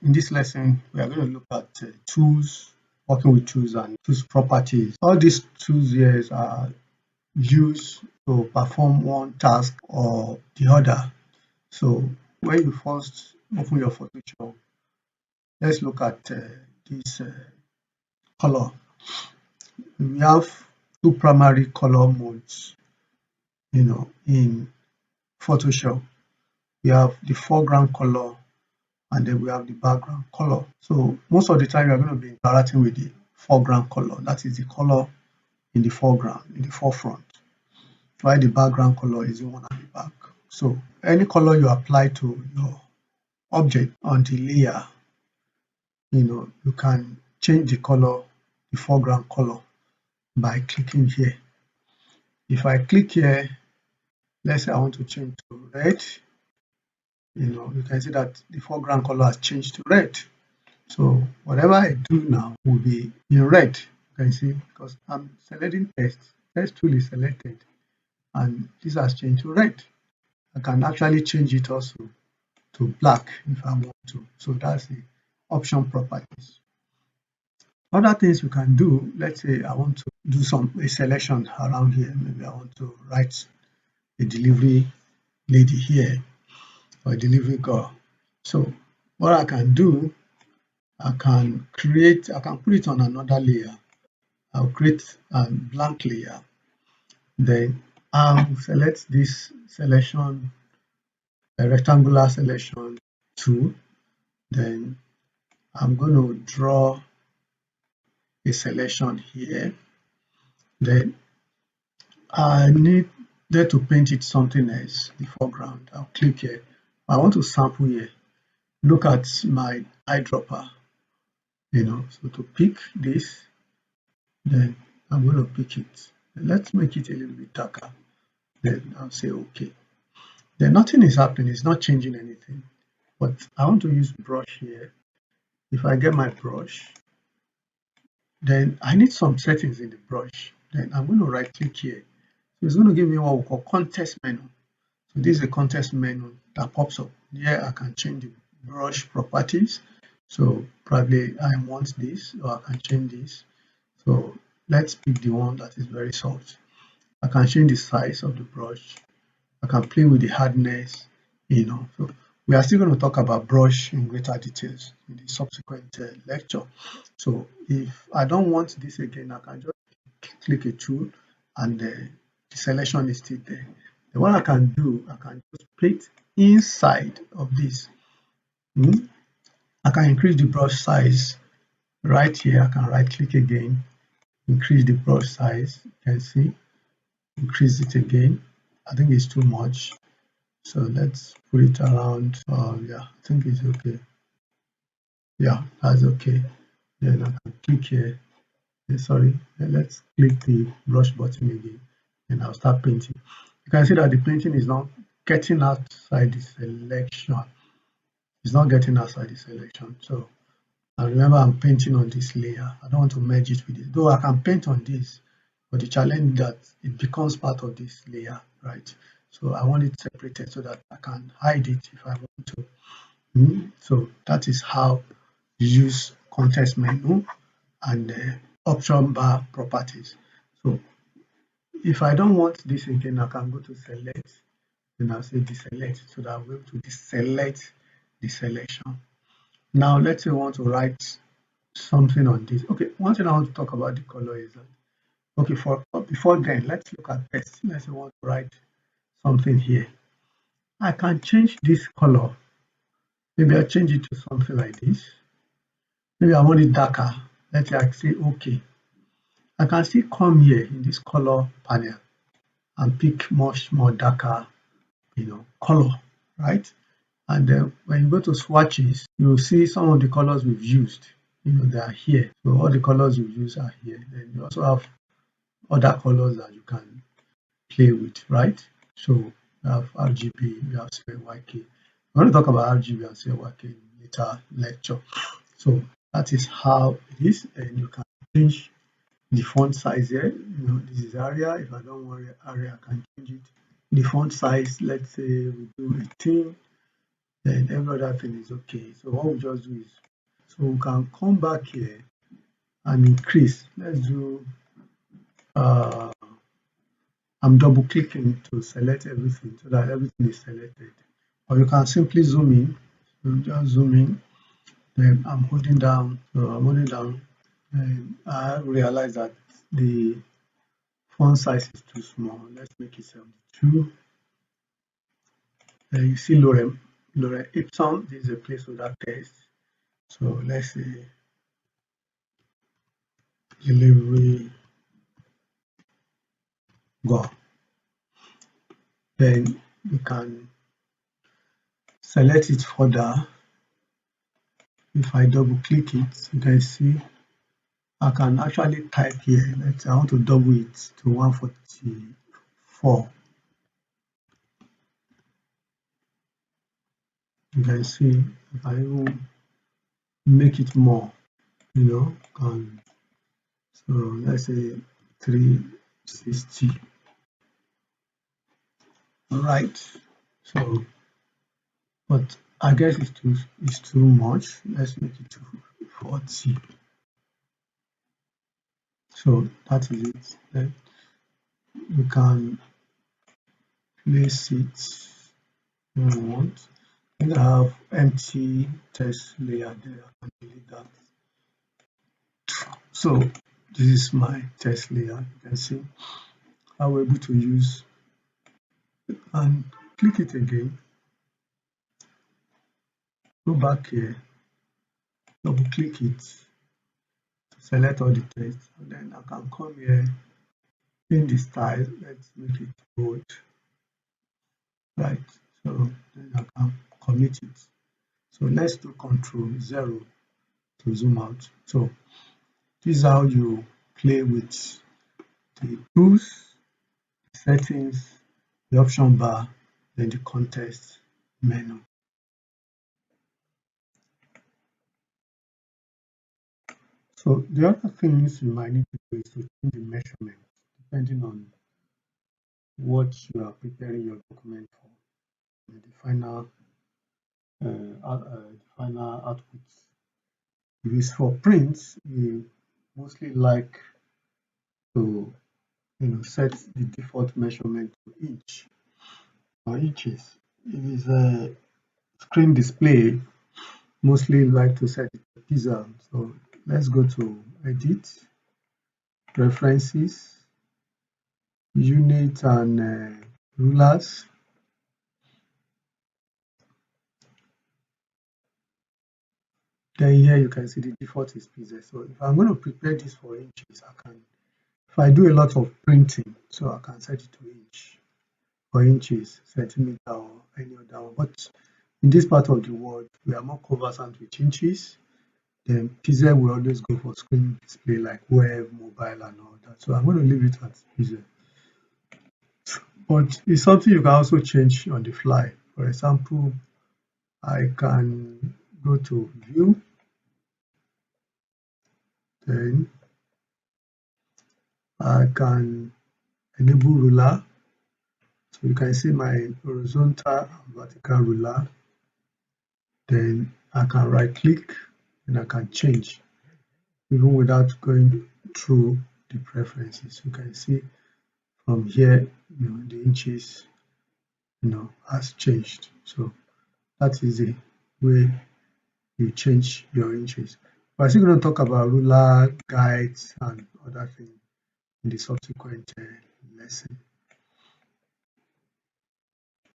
in this lesson, we are going to look at tools, working with tools and tools properties. All these tools here are used to perform one task or the other. So when you first open your Photoshop, let's look at this color. We have two primary color modes, in Photoshop. We have the foreground color and then we have the background color. So most of the time you're going to be interacting with the foreground color. That is the color in the foreground, in the forefront, while the background color is the one at the back. So any color you apply to your object on the layer, you can change the color, the foreground color, by clicking here. If I click here, let's say I want to change to red, you can see that the foreground color has changed to red. So whatever I do now will be in red. You can see because I'm selecting text. Text tool is selected and this has changed to red. I can actually change it also to black if I want to. So that's the option properties. Other things you can do, let's say I want to do a selection around here. Maybe I want to write a delivery lady here or a delivery girl. So what I can do, I can put it on another layer. I'll create a blank layer. Then I'll select this selection, a rectangular selection tool. Then I'm going to draw a selection here. Then I need there to paint it something else, the foreground. I'll click here. I want to sample here. Look at my eyedropper, so to pick this, then I'm going to pick it. Let's make it a little bit darker. Then I'll say okay. Then nothing is happening, it's not changing anything. But I want to use brush here. If I get my brush, then I need some settings in the brush. Then I'm going to right click here. So it's going to give me what we call context menu. So this is a context menu that pops up. Here I can change the brush properties. So probably I want this, or I can change this. So let's pick the one that is very soft. I can change the size of the brush. I can play with the hardness, So we are still going to talk about brush in greater details in the subsequent lecture. So if I don't want this again, I can just click a tool and the selection is still there. Then what I can do, I can just paint inside of this. I can increase the brush size right here. I can right click again, increase the brush size. You can see, increase it again. I think it's too much. So let's put it around. Yeah, I think it's okay. Yeah, that's okay. Then I can click here. Sorry, let's click the brush button again, and I'll start painting. You can see that the painting is not getting outside the selection. It's not getting outside the selection. So and remember, I'm painting on this layer. I don't want to merge it with it. Though I can paint on this, but the challenge is that it becomes part of this layer, right? So I want it separated so that I can hide it if I want to. So that is how you use context menu and option bar properties. So if I don't want this again, I can go to select, then I'll say deselect, so that I'm able to deselect the selection. Now let's say I want to write something on this. Okay, one thing I want to talk about the color is that, okay, before then, let's look at text. Let's say I want to write something here. I can change this color. Maybe I change it to something like this. Maybe I want it darker. Let's say I say okay. I can still come here in this color panel and pick much more darker, color, right? And then when you go to swatches, you'll see some of the colors we've used. They are here. So all the colors we've used are here. Then you also have other colors that you can play with, right? So we have RGB, we have CYK. We're going to talk about RGB and CYK in later lecture. So that is how it is, and you can change the font size here. This is Arial. If I don't want Arial, I can change it. The font size, let's say we do 18. then every other thing is okay. So what we just do is, so we can come back here and increase. Let's do, I'm double clicking to select everything so that everything is selected. Or you can simply zoom in. You just zoom in, then I'm holding down. So I'm holding down, and I realize that the font size is too small. Let's make it 72. You see Lorem Ipsum. This is a placeholder text. So let's say delivery go. Then you can select it further. If I double click it, you can see I can actually type here. Let's say I want to double it to 144. You can see if I even make it more, so let's say 360. All right. So, but I guess it's too much. Let's make it to 40. So that is it. Then we can place it where we want. And I have empty text layer there. I can delete that. So this is my text layer. You can see how we're able to use, and click it again. Go back here, double click it to select all the text, and then I can come here in the style. Let's make it bold, right? So then I can commit it. So let's do Control 0 to zoom out. So this is how you play with the tools, settings, the option bar, then the context menu. So the other things you might need to do is to change the measurement depending on what you are preparing your document for, the final output. If it's for print, we mostly like to set the default measurement to inch or inches. If it's a screen display, mostly like to set it to pixel. So let's go to Edit, Preferences, Unit and Rulers. Then here you can see the default is pixel. So if I'm going to prepare this for inches, if I do a lot of printing, so I can set it to inch or inches, centimeter or any other one. But in this part of the world, we are more conversant with inches. Then pixel will always go for screen display like web, mobile and all that. So I'm going to leave it at pixel. But it's something you can also change on the fly. For example, I can go to View, then I can enable ruler. So you can see my horizontal and vertical ruler. Then I can right click and I can change even without going through the preferences. You can see from here, the inches, has changed. So that is the way you change your inches. We're still going to talk about ruler, guides, and other things in the subsequent lesson.